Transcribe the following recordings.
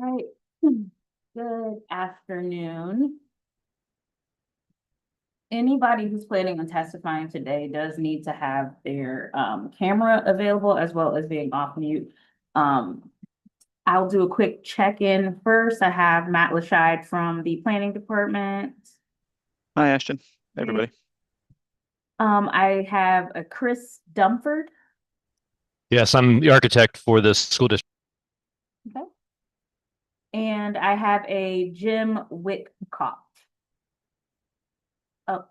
Right. Good afternoon. Anybody who's planning on testifying today does need to have their camera available as well as being off mute. Um, I'll do a quick check-in first. I have Matt Lashide from the planning department. Hi, Ashton. Hey, Hey. everybody. I have a Chris Dumford. Yes, I'm the architect for this school district. Okay. And I have a Jim Whitcock. Oh,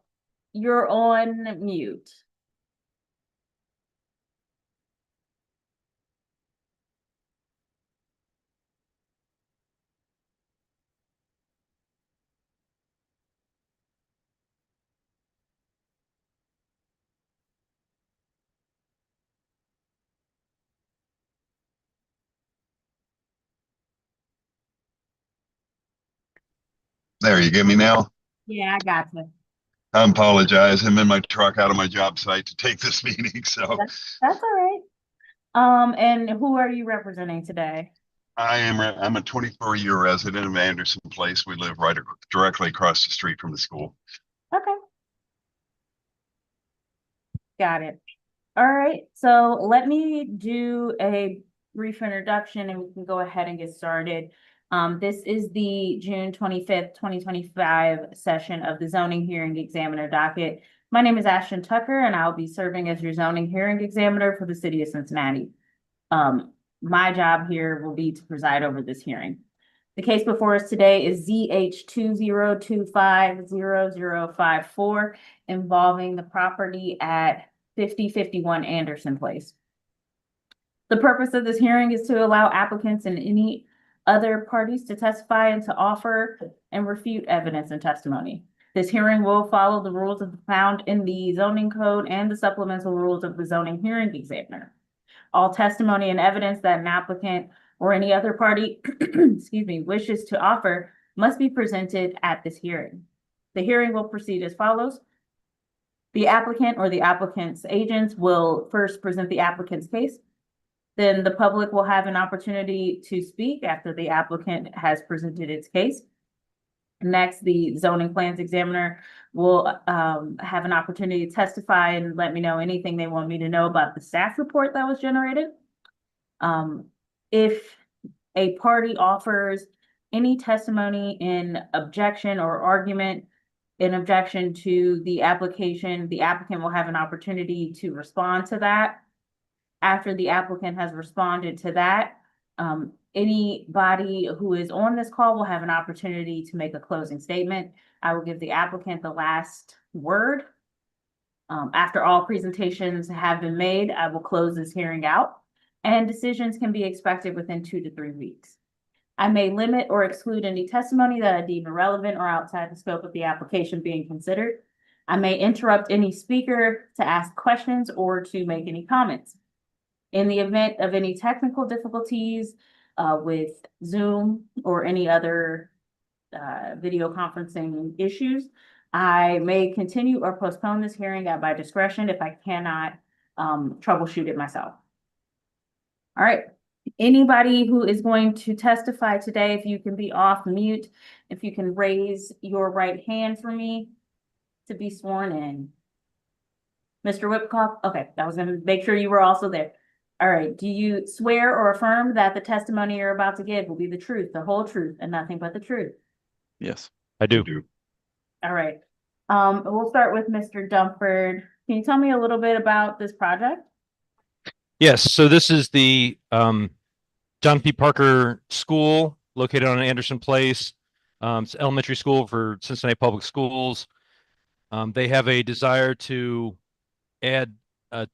you're on mute. There, you get me now? Yeah, I got you. I apologize. I'm in my truck out of my job site to take this meeting. So That's all right. And who are you representing today? I'm a 24-year resident of Anderson Place. We live directly across the street from the school. Okay, got it. All right, so let me do a brief introduction and we can go ahead and get started. This is the June 25th, 2025 session of the zoning hearing examiner docket. My name is Ashton Tucker and I'll be serving as your zoning hearing examiner for the city of Cincinnati. My job here will be to preside over this hearing. The case before us today is ZH20250054 involving the property at 5051 Anderson Place. The purpose of this hearing is to allow applicants and any other parties to testify and to offer and refute evidence and testimony. This hearing will follow the rules found in the zoning code and the supplemental rules of the zoning hearing examiner. All testimony and evidence that an applicant or any other party, wishes to offer must be presented at this hearing. The hearing will proceed as follows. The applicant or the applicant's agents will first present the applicant's case. Then the public will have an opportunity to speak after the applicant has presented its case. Next, the zoning plans examiner will have an opportunity to testify and let me know anything they want me to know about the staff report that was generated. If a party offers any testimony in objection or argument in objection to the application, the applicant will have an opportunity to respond to that. After the applicant has responded to that, anybody who is on this call will have an opportunity to make a closing statement. I will give the applicant the last word. After all presentations have been made, I will close this hearing out, and decisions can be expected within 2 to 3 weeks. I may limit or exclude any testimony that I deem irrelevant or outside the scope of the application being considered. I may interrupt any speaker to ask questions or to make any comments. In the event of any technical difficulties with Zoom or any other video conferencing issues, I may continue or postpone this hearing at my discretion if I cannot troubleshoot it myself. All right. Anybody who is going to testify today, if you can be off mute, if you can raise your right hand for me to be sworn in. Mr. Whipcock, okay, I was going to make sure you were also there. All right, do you swear or affirm that the testimony you're about to give will be the truth, the whole truth, and nothing but the truth? Yes. I do. All right. We'll start with Mr. Dumford. Can you tell me a little bit about this project? Yes, so this is the John P. Parker School located on Anderson Place. It's an elementary school for Cincinnati Public Schools. They have a desire to add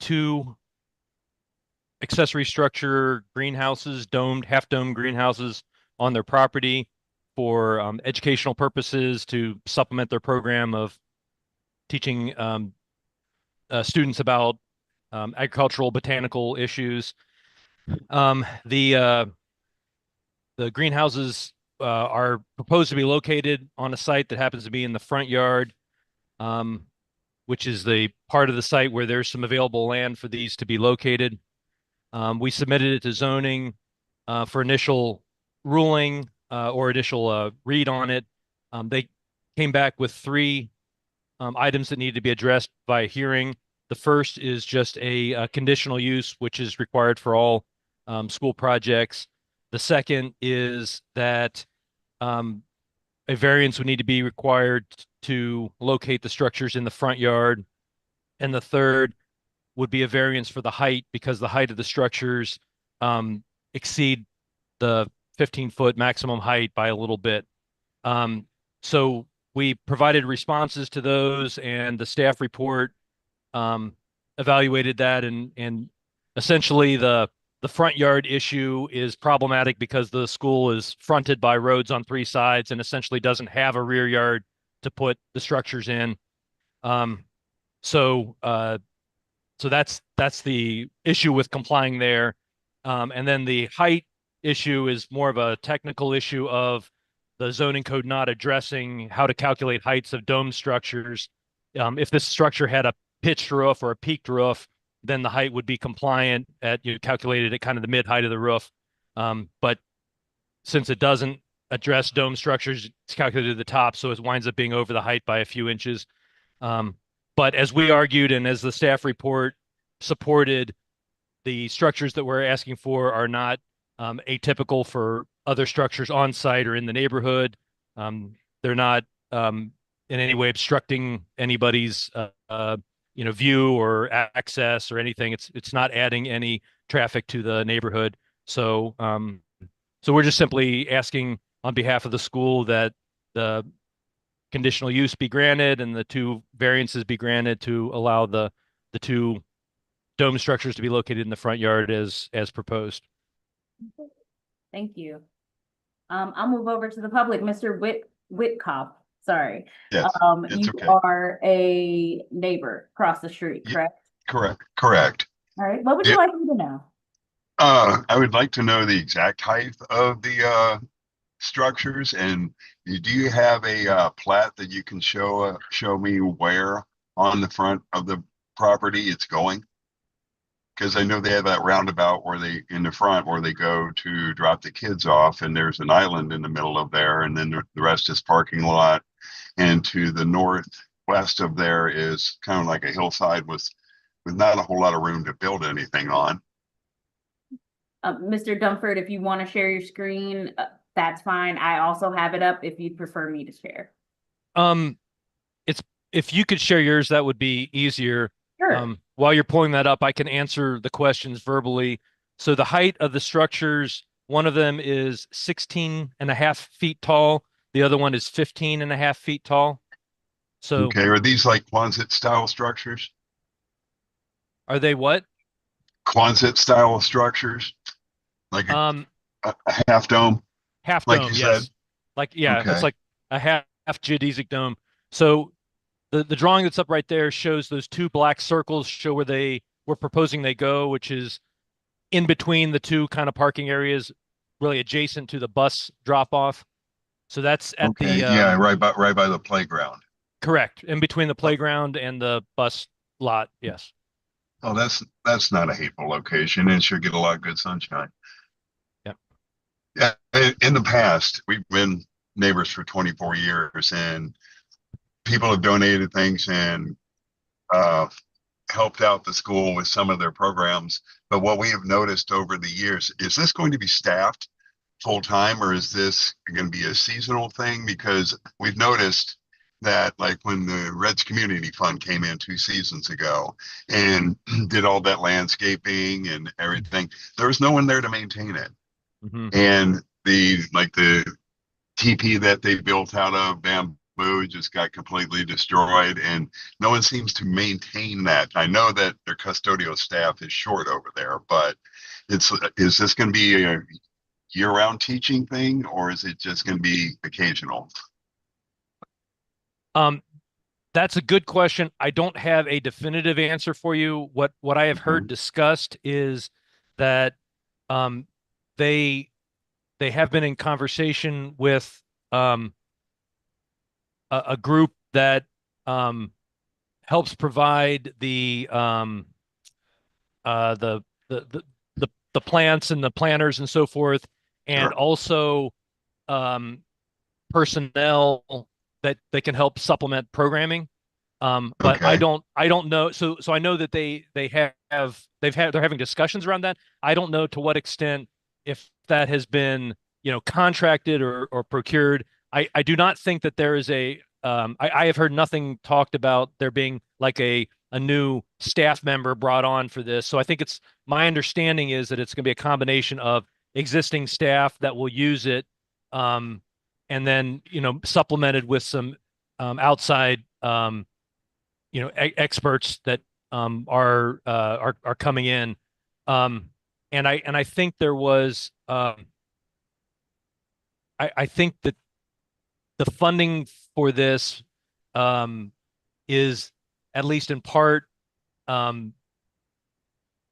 2 accessory structure greenhouses, half-dome greenhouses on their property for educational purposes to supplement their program of teaching students about agricultural botanical issues. The greenhouses are proposed to be located on a site that happens to be in the front yard, which is the part of the site where there's some available land for these to be located. We submitted it to zoning for initial ruling or initial read on it. They came back with three items that need to be addressed by hearing. The first is just a conditional use, which is required for all school projects. The second is that a variance would need to be required to locate the structures in the front yard. And the third would be a variance for the height because the height of the structures exceed the 15-foot maximum height by a little bit. So we provided responses to those, and the staff report evaluated that, and essentially the front yard issue is problematic because the school is fronted by roads on three sides and essentially doesn't have a rear yard to put the structures in. So that's the issue with complying there. And then the height issue is more of a technical issue of the zoning code not addressing how to calculate heights of dome structures. If this structure had a pitched roof or a peaked roof, then the height would be compliant calculated at kind of the mid height of the roof. But since it doesn't address dome structures, it's calculated at the top, so it winds up being over the height by a few inches. But as we argued and as the staff report supported, the structures that we're asking for are not atypical for other structures on site or in the neighborhood. They're not in any way obstructing anybody's view or access or anything. It's not adding any traffic to the neighborhood. So we're just simply asking on behalf of the school that the conditional use be granted and the two variances be granted to allow the two dome structures to be located in the front yard as proposed. Thank you. I'll move over to the public. Mr. Whitkoff, sorry. Yes, it's You okay. are a neighbor across the street, Ye- correct? Correct. All right, what would you Yeah. like me to know? I would like to know the exact height of the structures, and do you have a plat that you can show me where on the front of the property it's going? Because I know they have that roundabout where they in the front where they go to drop the kids off, and there's an island in the middle of there, and then the rest is parking lot. And to the northwest of there is kind of like a hillside with not a whole lot of room to build anything on. Mr. Dunford, if you want to share your screen, that's fine. I also have it up if you'd prefer me to share. It's if you could share yours, that would be easier. Sure. While you're pulling that up, I can answer the questions verbally. So the height of the structures, one of them is 16.5 feet tall. The other one is 15.5 feet tall. So Okay, are these like Quonset style structures? are they what? Quonset style structures? Like a half dome? Half Like dome, you yes. said? Like, yeah, Okay. it's like a half geodesic dome. So the drawing that's up right there shows those two black circles show where we're proposing they go, which is in between the two kind of parking areas, really adjacent to the bus drop off. So that's at Okay, the yeah, right by the playground. correct, in between the playground and the bus lot. Yes. Oh, that's not a hateful location and should get a lot of good sunshine. Yep. Yeah, in the past, we've been neighbors for 24 years, and people have donated things and helped out the school with some of their programs. But what we have noticed over the years, is this going to be staffed full time, or is this going to be a seasonal thing? Because we've noticed that, like when the Reds Community Fund came in 2 seasons ago and did all that landscaping and everything, there was no one there to maintain it. Mm-hmm. And the teepee that they built out of bamboo just got completely destroyed, and no one seems to maintain that. I know that their custodial staff is short over there, but is this going to be a year-round teaching thing, or is it just going to be occasional? That's a good question. I don't have a definitive answer for you. What I have heard discussed is that they have been in conversation with a group that helps provide the plants and the planners and so forth. and Sure. also um, personnel that can help supplement programming. But Okay. I don't know. So I know that they're having discussions around that. I don't know to what extent, if that has been, contracted or procured. I do not think that there is I have heard nothing talked about there being like a new staff member brought on for this. So I think my understanding is that it's going to be a combination of existing staff that will use it, and then, supplemented with some outside experts that are coming in. And I think there was I think that the funding for this um is, at least in part, um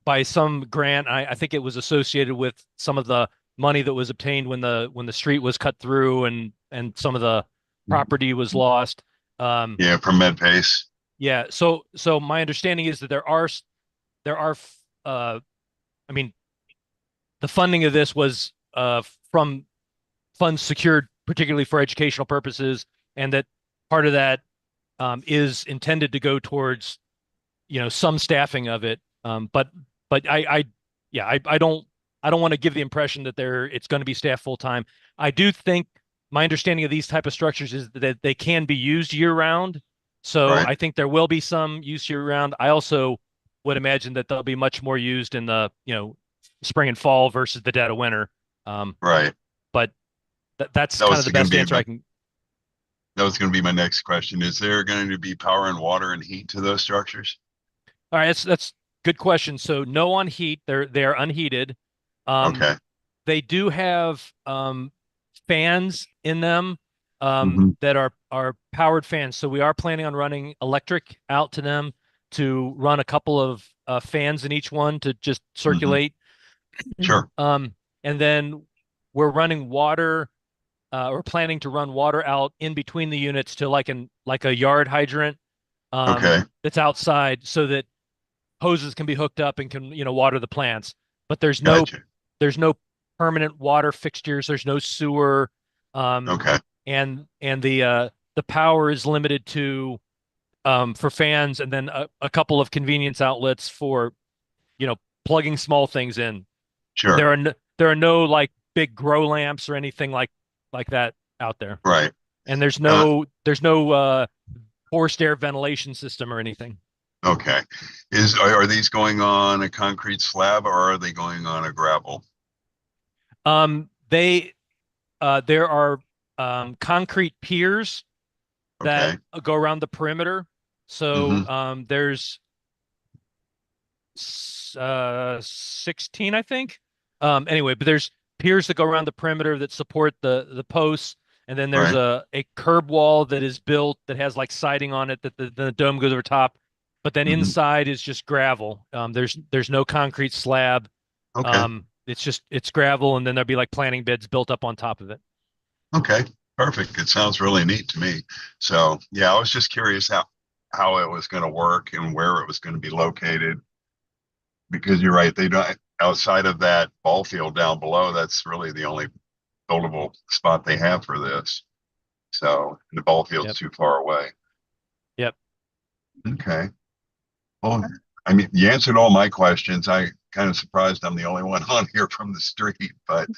by some grant. I think it was associated with some of the money that was obtained when the street was cut through, and some of the property was lost. Um Yeah, from MedPace. yeah, so my understanding is that there are I mean, the funding of this was from funds secured particularly for educational purposes, and that part of that is intended to go towards, some staffing of it. But I don't want to give the impression that it's going to be staffed full time. I do think my understanding of these type of structures is that they can be used year round. So Right. I think there will be some use year round. I also would imagine that they'll be much more used in the, spring and fall versus the dead of winter. Right. But that's That kind of was the going to best be answer I can. that was going to be my next question. Is there going to be power and water and heat to those structures? All right, that's good question. So no on heat, they're unheated. Um, Okay. they do have fans in them Hmm. that are powered fans. So we are planning on running electric out to them to run a couple of fans in each one to just Hmm. circulate. Sure. And then we're running water. We're planning to run water out in between the units to like a yard hydrant Okay. that's outside, so that hoses can be hooked up and can, water the plants. But Gotcha. there's no permanent water fixtures. There's no sewer. Um, Okay. and the power is limited to for fans, and then a couple of convenience outlets for, plugging small things in. Sure. There are no like big grow lamps or anything like that out there. Right. And Uh, there's no forced air ventilation system or anything. okay. Are these going on a concrete slab or are they going on a gravel? They There are concrete piers that Okay. go around the perimeter. So Hmm. there's 16, I think. Anyway, but there's piers that go around the perimeter that support the posts, and then there's Right. a curb wall that is built that has like siding on it that the dome goes over top. But then Hmm. inside is just gravel. There's no concrete slab. Okay. It's gravel, and then there'll be like planting beds built up on top of it. Okay. Perfect. It sounds really neat to me. So yeah, I was just curious how it was going to work and where it was going to be located, because you're right. They don't, outside of that ball field down below, that's really the only buildable spot they have for this. So the ball field's Yep. too far away. Yep. Okay. Well, I mean, you answered all my questions. I kind of surprised I'm the only one on here from the street, but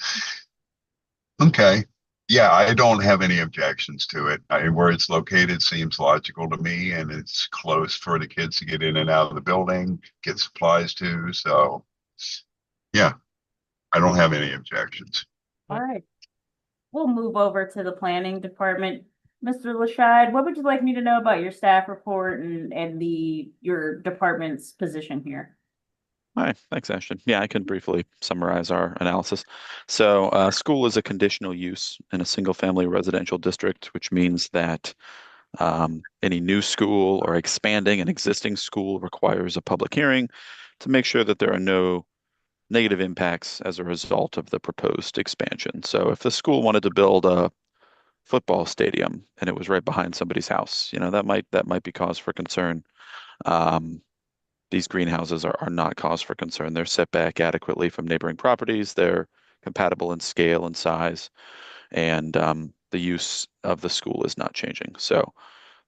okay. Yeah, I don't have any objections to it. Where it's located seems logical to me, and it's close for the kids to get in and out of the building, get supplies to. So, yeah, I don't have any objections. All right, we'll move over to the planning department. Mr. Lashad, what would you like me to know about your staff report and your department's position here? Hi, thanks, Ashton. Yeah, I can briefly summarize our analysis. So, school is a conditional use in a single-family residential district, which means that any new school or expanding an existing school requires a public hearing to make sure that there are no negative impacts as a result of the proposed expansion. So, if the school wanted to build a football stadium and it was right behind somebody's house, that might be cause for concern. Um, these greenhouses are not cause for concern. They're set back adequately from neighboring properties. They're compatible in scale and size, and the use of the school is not changing. So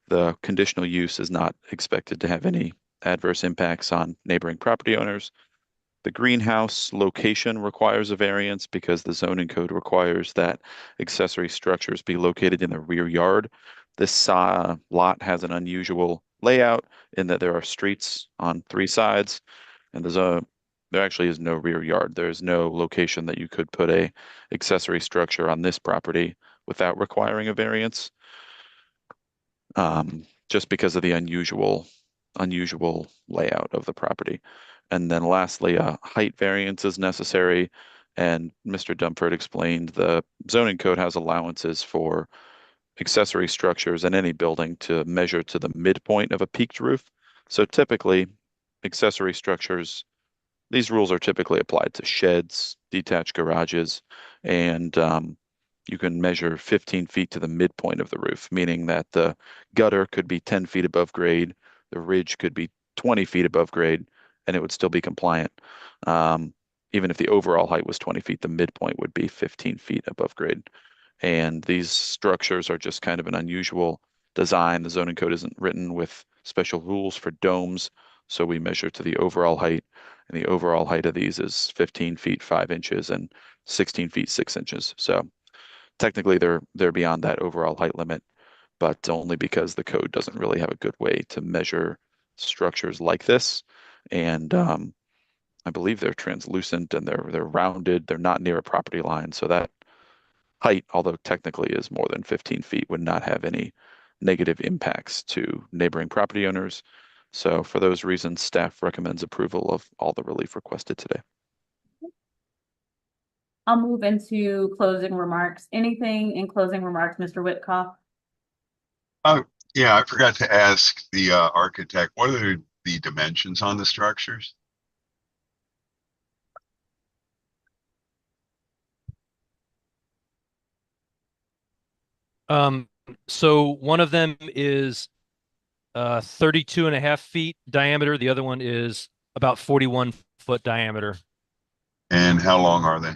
the conditional use is not expected to have any adverse impacts on neighboring property owners. The greenhouse location requires a variance because the zoning code requires that accessory structures be located in the rear yard. This lot has an unusual layout in that there are streets on 3 sides, and there actually is no rear yard. There's no location that you could put a accessory structure on this property without requiring a variance, just because of the unusual layout of the property. And then lastly, a height variance is necessary. And Mr. Dumford explained the zoning code has allowances for accessory structures in any building to measure to the midpoint of a peaked roof. So typically, accessory structures, these rules are typically applied to sheds, detached garages, and you can measure 15 feet to the midpoint of the roof, meaning that the gutter could be 10 feet above grade, the ridge could be 20 feet above grade, and it would still be compliant. Even if the overall height was 20 feet, the midpoint would be 15 feet above grade. And these structures are just kind of an unusual design. The zoning code isn't written with special rules for domes, so we measure to the overall height, and the overall height of these is 15 feet 5 inches and 16 feet 6 inches. So technically they're beyond that overall height limit, but only because the code doesn't really have a good way to measure structures like this. And I believe they're translucent and they're rounded. They're not near a property line, so that height, although technically is more than 15 feet, would not have any negative impacts to neighboring property owners. So for those reasons, staff recommends approval of all the relief requested today. I'll move into closing remarks. Anything in closing remarks, Mr. Whitcoff? Yeah, I forgot to ask the architect, what are the dimensions on the structures? So one of them is 32.5 feet diameter. The other one is about 41 foot diameter. And how long are they?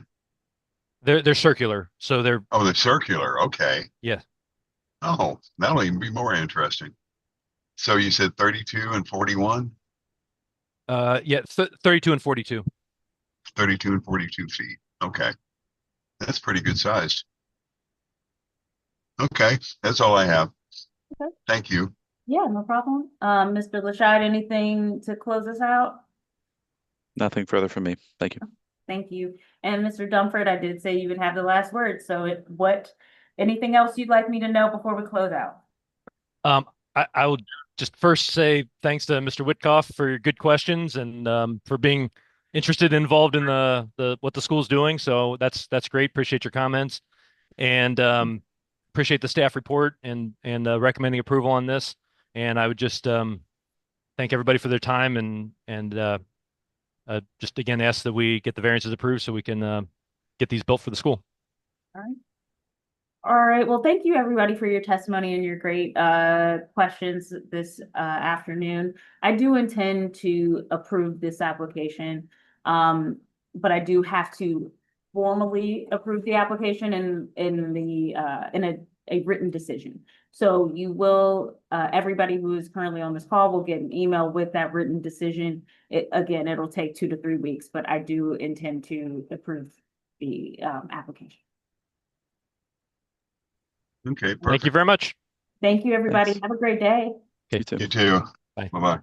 They're circular, so they're Oh, they're circular. Okay. yeah. Oh, that'll even be more interesting. So you said 32 and 41? Yeah, 32 and 42. 32 and 42 feet. Okay. That's pretty good sized. Okay, that's all I have. Okay. Thank you. Yeah, no problem. Mr. Lashad, anything to close us out? Nothing further from me. Thank you. Thank you. And Mr. Dumford, I did say you would have the last word. So anything else you'd like me to know before we close out? I would just first say thanks to Mr. Whitcoff for your good questions and for being interested and involved in the what the school's doing. So that's great. Appreciate your comments and appreciate the staff report and recommending approval on this. And I would just thank everybody for their time and just again ask that we get the variances approved so we can get these built for the school. All right. All right. Well, thank you everybody for your testimony and your great questions this afternoon. I do intend to approve this application, but I do have to formally approve the application in a written decision. So you will, everybody who is currently on this call will get an email with that written decision. Again, it'll take 2 to 3 weeks, but I do intend to approve the application. Okay, perfect. Thank you very much. Thank you, everybody. Thanks. Have a great day. Okay. You too. You too. Bye. Bye-bye.